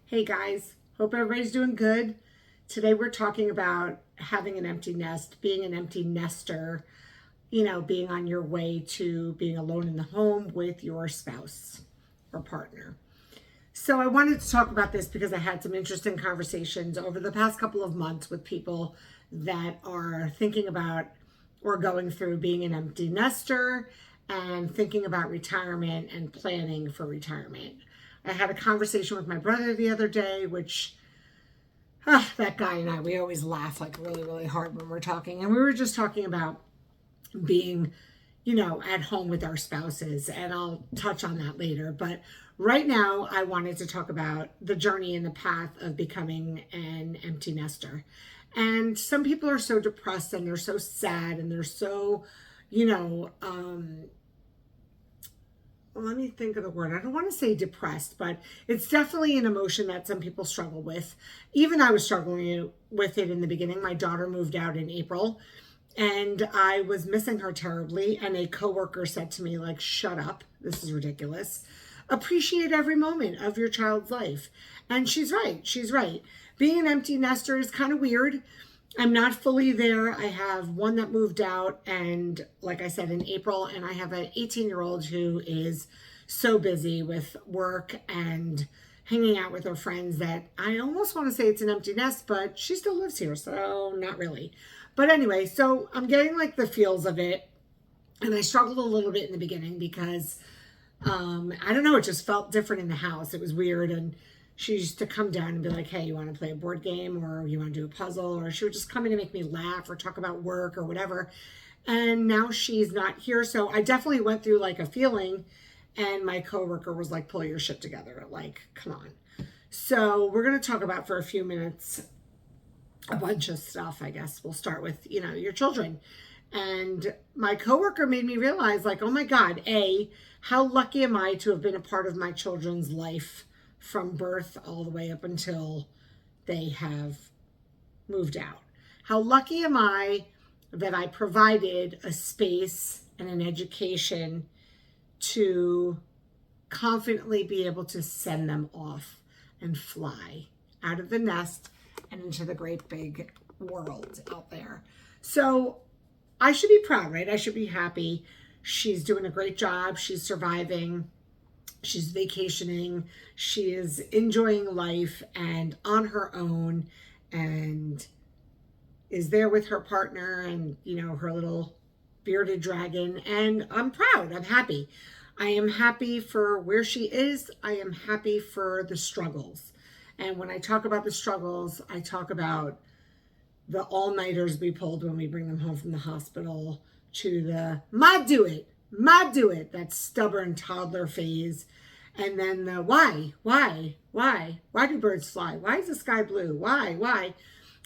Hey guys, hope everybody's doing good. Today we're talking about having an empty nest, being an empty nester, being on your way to being alone in the home with your spouse or partner. So I wanted to talk about this because I had some interesting conversations over the past couple of months with people that are thinking about or going through being an empty nester and thinking about retirement and planning for retirement. I had a conversation with my brother the other day, which that guy and I, we always laugh like really, really hard when we're talking. And we were just talking about being, at home with our spouses. And I'll touch on that later. But right now, I wanted to talk about the journey and the path of becoming an empty nester. And some people are so depressed and they're so sad and they're so, let me think of the word. I don't want to say depressed, but it's definitely an emotion that some people struggle with. Even I was struggling with it in the beginning. My daughter moved out in April and I was missing her terribly. And a coworker said to me, like, shut up. This is ridiculous. Appreciate every moment of your child's life. And she's right. She's right. Being an empty nester is kind of weird. I'm not fully there. I have one that moved out, and like I said, in April, and I have an 18-year-old who is so busy with work and hanging out with her friends that I almost want to say it's an empty nest, but she still lives here, so not really. But anyway, so I'm getting like the feels of it, and I struggled a little bit in the beginning because I don't know, it just felt different in the house. It was weird, and she used to come down and be like, hey, you want to play a board game or you want to do a puzzle? Or she would just come in and make me laugh or talk about work or whatever. And now she's not here. So I definitely went through like a feeling, and my coworker was like, pull your shit together. Like, come on. So we're going to talk about for a few minutes a bunch of stuff, I guess. We'll start with, your children. And my coworker made me realize, like, oh my God, how lucky am I to have been a part of my children's life from birth all the way up until they have moved out. How lucky am I that I provided a space and an education to confidently be able to send them off and fly out of the nest and into the great big world out there. So I should be proud, right? I should be happy. She's doing a great job. She's surviving. She's vacationing, she is enjoying life and on her own, and is there with her partner and, her little bearded dragon. And I'm proud, I'm happy. I am happy for where she is. I am happy for the struggles. And when I talk about the struggles, I talk about the all-nighters we pulled when we bring them home from the hospital, to the ma do it, that stubborn toddler phase. And then the why do birds fly? Why is the sky blue? Why?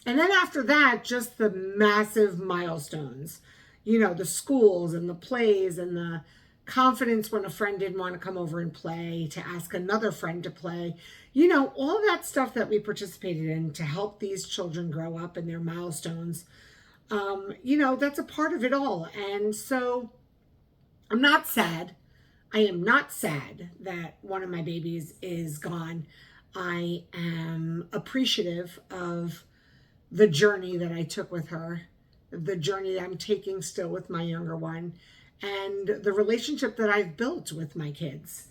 And then after that, just the massive milestones, the schools and the plays and the confidence when a friend didn't want to come over and play, to ask another friend to play, all that stuff that we participated in to help these children grow up and their milestones. That's a part of it all. And so I'm not sad. I am not sad that one of my babies is gone. I am appreciative of the journey that I took with her, the journey that I'm taking still with my younger one, and the relationship that I've built with my kids.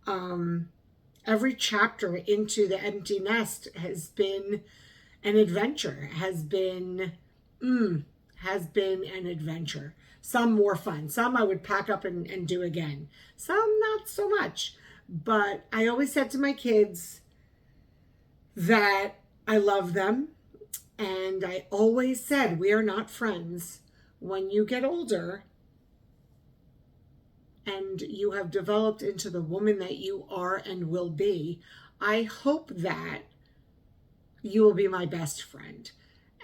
Every chapter into the empty nest has been an adventure, has been an adventure. Some more fun. Some I would pack up and do again. Some not so much. But I always said to my kids that I love them. And I always said, we are not friends. When you get older and you have developed into the woman that you are and will be, I hope that you will be my best friend.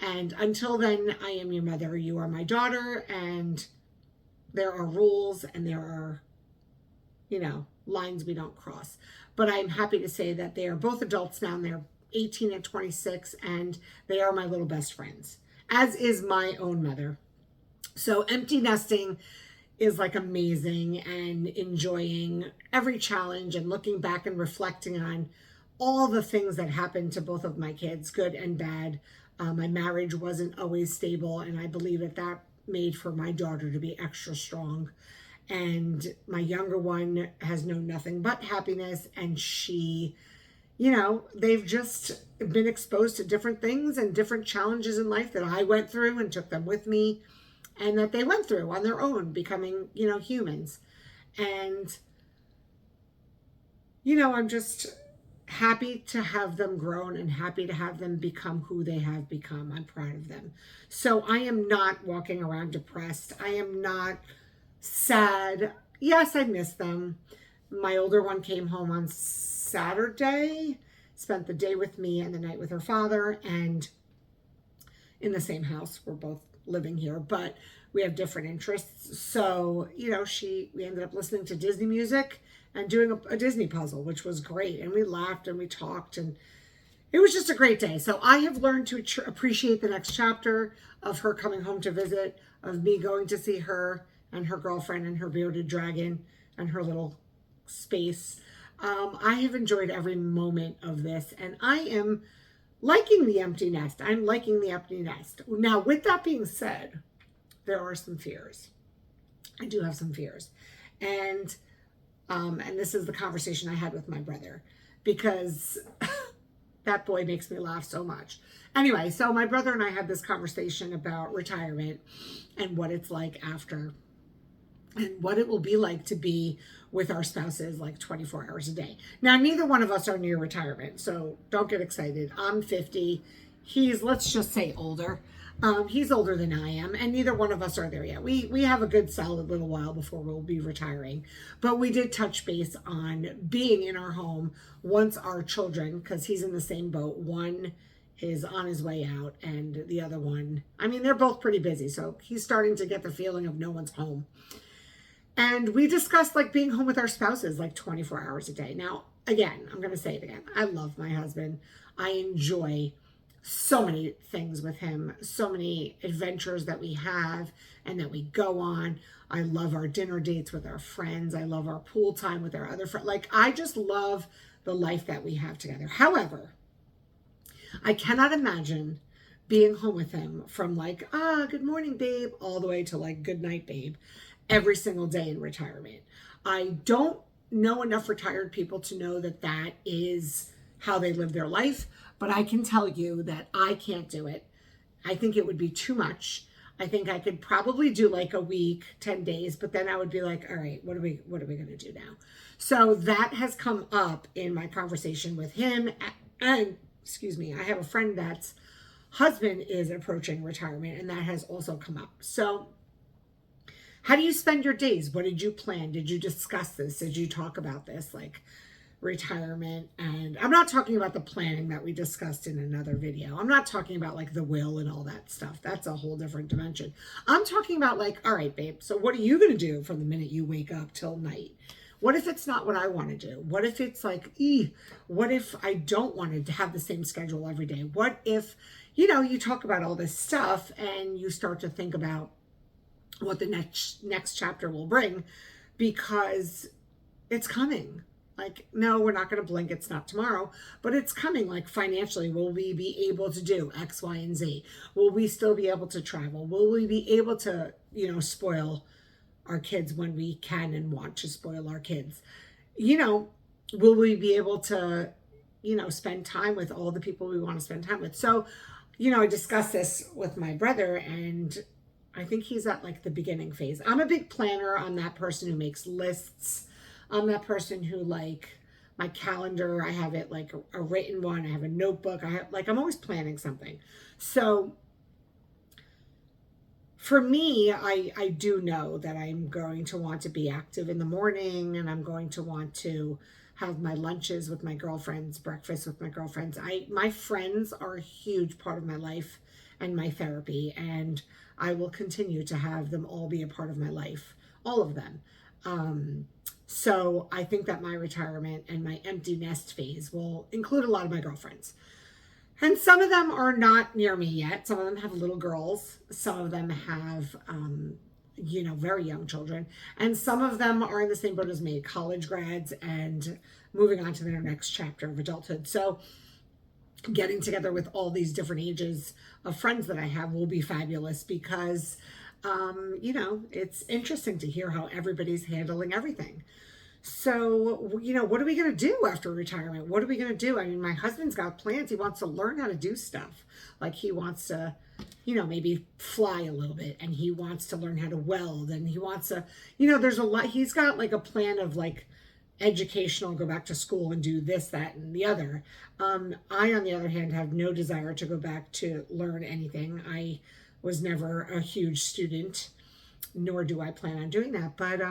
And until then, I am your mother, you are my daughter, and there are rules and there are, lines we don't cross. But I'm happy to say that they are both adults now, and they're 18 and 26, and they are my little best friends, as is my own mother. So empty nesting is like amazing, and enjoying every challenge and looking back and reflecting on all the things that happened to both of my kids, good and bad. My marriage wasn't always stable, and I believe that made for my daughter to be extra strong. And my younger one has known nothing but happiness, and she, they've just been exposed to different things and different challenges in life that I went through and took them with me, and that they went through on their own, becoming, humans. And, I'm just happy to have them grown and happy to have them become who they have become. I'm proud of them. So I am not walking around depressed. I am not sad. Yes, I miss them. My older one came home on Saturday, spent the day with me and the night with her father, and in the same house. We're both living here, but we have different interests. So, we ended up listening to Disney music and doing a Disney puzzle, which was great. And we laughed and we talked, and it was just a great day. So I have learned to appreciate the next chapter of her coming home to visit, of me going to see her and her girlfriend and her bearded dragon and her little space. I have enjoyed every moment of this, and I am liking the empty nest. I'm liking the empty nest. Now, with that being said, there are some fears. I do have some fears. And this is the conversation I had with my brother, because that boy makes me laugh so much. Anyway, so my brother and I had this conversation about retirement and what it's like after, and what it will be like to be with our spouses like 24 hours a day. Now, neither one of us are near retirement, so don't get excited. I'm 50. He's, let's just say, older. He's older than I am, and neither one of us are there yet. We have a good solid little while before we'll be retiring. But we did touch base on being in our home once our children, because he's in the same boat. One is on his way out, and the other one, they're both pretty busy, so he's starting to get the feeling of no one's home. And we discussed like being home with our spouses like 24 hours a day. Now, again, I'm going to say it again. I love my husband. I enjoy so many things with him, so many adventures that we have and that we go on. I love our dinner dates with our friends. I love our pool time with our other friends. Like, I just love the life that we have together. However, I cannot imagine being home with him from like, good morning, babe, all the way to like, good night, babe, every single day in retirement. I don't know enough retired people to know that that is how they live their life, but I can tell you that I can't do it. I think it would be too much. I think I could probably do like a week, 10 days, but then I would be like, all right, what are we going to do now? So that has come up in my conversation with him. And excuse me, I have a friend that's husband is approaching retirement, and that has also come up. So how do you spend your days? What did you plan? Did you discuss this? Did you talk about this? Like retirement, and I'm not talking about the planning that we discussed in another video. I'm not talking about like the will and all that stuff. That's a whole different dimension. I'm talking about like, all right, babe, so what are you going to do from the minute you wake up till night? What if it's not what I want to do? What if it's like, what if I don't want to have the same schedule every day? What if, you talk about all this stuff and you start to think about what the next chapter will bring, because it's coming. Like, no, we're not going to blink. It's not tomorrow, but it's coming. Like, financially, will we be able to do X, Y, and Z? Will we still be able to travel? Will we be able to, spoil our kids when we can and want to spoil our kids? Will we be able to, spend time with all the people we want to spend time with? So, I discussed this with my brother, and I think he's at like the beginning phase. I'm a big planner. I'm that person who makes lists. I'm that person who, like, my calendar, I have it like a written one. I have a notebook. I'm always planning something. So for me, I do know that I'm going to want to be active in the morning, and I'm going to want to have my lunches with my girlfriends, breakfast with my girlfriends. My friends are a huge part of my life and my therapy, and I will continue to have them all be a part of my life, all of them. So I think that my retirement and my empty nest phase will include a lot of my girlfriends. And some of them are not near me yet. Some of them have little girls. Some of them have, very young children. And some of them are in the same boat as me, college grads and moving on to their next chapter of adulthood. So getting together with all these different ages of friends that I have will be fabulous because, it's interesting to hear how everybody's handling everything. So, what are we going to do after retirement? What are we going to do? I mean, my husband's got plans. He wants to learn how to do stuff. Like he wants to, maybe fly a little bit, and he wants to learn how to weld, and he wants to, there's a lot. He's got like a plan of like educational, go back to school and do this, that, and the other. I, on the other hand, have no desire to go back to learn anything. I was never a huge student, nor do I plan on doing that. But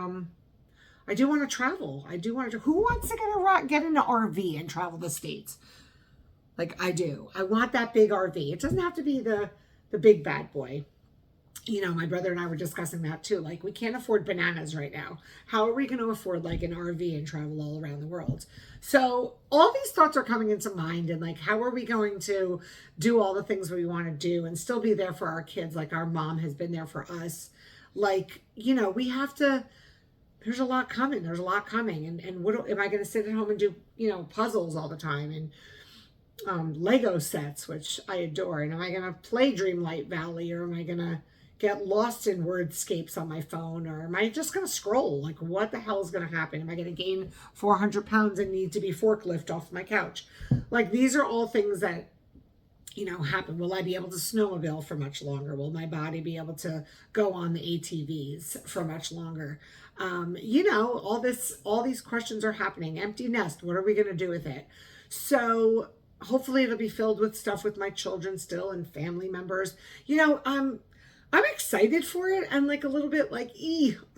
I do want to travel. I do want to. Who wants to get in an RV and travel the States? Like I do. I want that big RV. It doesn't have to be the big bad boy. My brother and I were discussing that too. Like, we can't afford bananas right now. How are we going to afford like an RV and travel all around the world? So all these thoughts are coming into mind, and like, how are we going to do all the things we want to do and still be there for our kids? Like our mom has been there for us. Like, we have to, there's a lot coming. There's a lot coming. And what am I going to sit at home and do, puzzles all the time and Lego sets, which I adore. And am I going to play Dreamlight Valley, or am I going to get lost in wordscapes on my phone, or am I just going to scroll? Like, what the hell is going to happen? Am I going to gain 400 pounds and need to be forklift off my couch? Like, these are all things that, happen. Will I be able to snowmobile for much longer? Will my body be able to go on the ATVs for much longer? All these questions are happening. Empty nest. What are we going to do with it? So hopefully it'll be filled with stuff with my children still and family members. I'm excited for it. I'm like a little bit like,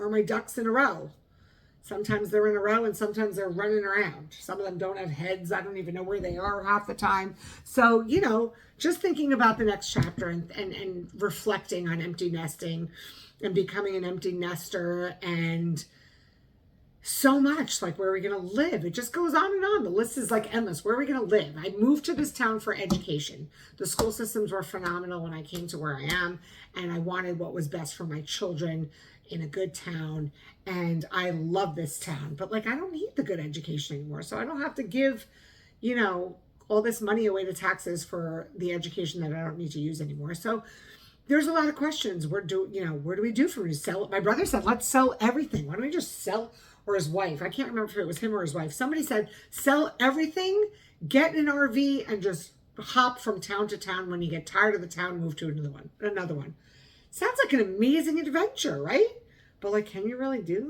are my ducks in a row? Sometimes they're in a row and sometimes they're running around. Some of them don't have heads. I don't even know where they are half the time. So, just thinking about the next chapter and reflecting on empty nesting and becoming an empty nester, and so much, like, where are we going to live? It just goes on and on. The list is like endless. Where are we going to live? I moved to this town for education. The school systems were phenomenal when I came to where I am, and I wanted what was best for my children in a good town. And I love this town, but like, I don't need the good education anymore. So I don't have to give, all this money away to taxes for the education that I don't need to use anymore. So there's a lot of questions. Where do we do for me? Sell it? My brother said, let's sell everything. Why don't we just sell? Or his wife, I can't remember if it was him or his wife. Somebody said, sell everything, get an RV, and just hop from town to town. When you get tired of the town, move to another one. Sounds like an amazing adventure, right? But like, can you really do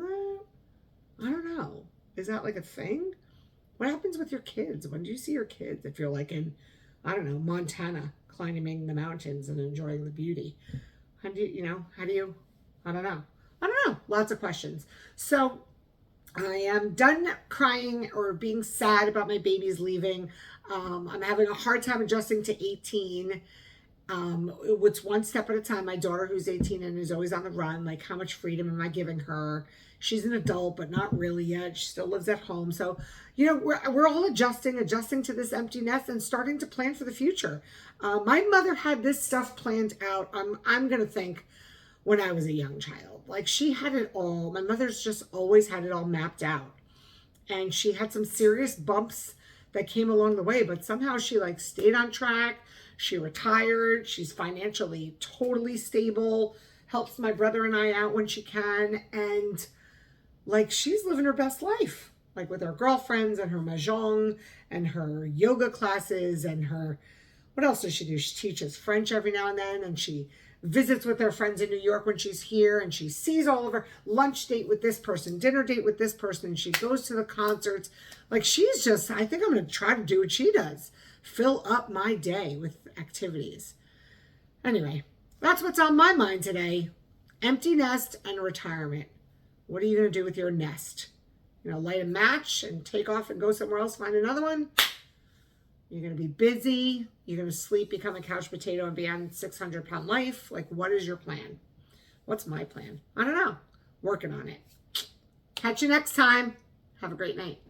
that? I don't know. Is that like a thing? What happens with your kids? When do you see your kids? If you're like in, I don't know, Montana, climbing the mountains and enjoying the beauty. I don't know. Lots of questions. So I am done crying or being sad about my babies leaving. I'm having a hard time adjusting to 18. It's one step at a time. My daughter, who's 18 and is always on the run, like, how much freedom am I giving her? She's an adult, but not really yet. She still lives at home. So, we're all adjusting to this empty nest and starting to plan for the future. My mother had this stuff planned out. I'm going to think when I was a young child. Like, she had it all. My mother's just always had it all mapped out. And she had some serious bumps that came along the way, but somehow she like stayed on track. She retired. She's financially totally stable, helps my brother and I out when she can. And like, she's living her best life, like with her girlfriends and her mahjong and her yoga classes and her, what else does she do? She teaches French every now and then, and she visits with her friends in New York when she's here, and she sees all of her lunch date with this person, dinner date with this person, and she goes to the concerts. Like, she's just, I think I'm going to try to do what she does. Fill up my day with activities. Anyway, that's what's on my mind today. Empty nest and retirement. What are you going to do with your nest? Light a match and take off and go somewhere else, find another one? You're going to be busy. You're going to sleep, become a couch potato, and be on 600-pound life. Like, what is your plan? What's my plan? I don't know. Working on it. Catch you next time. Have a great night.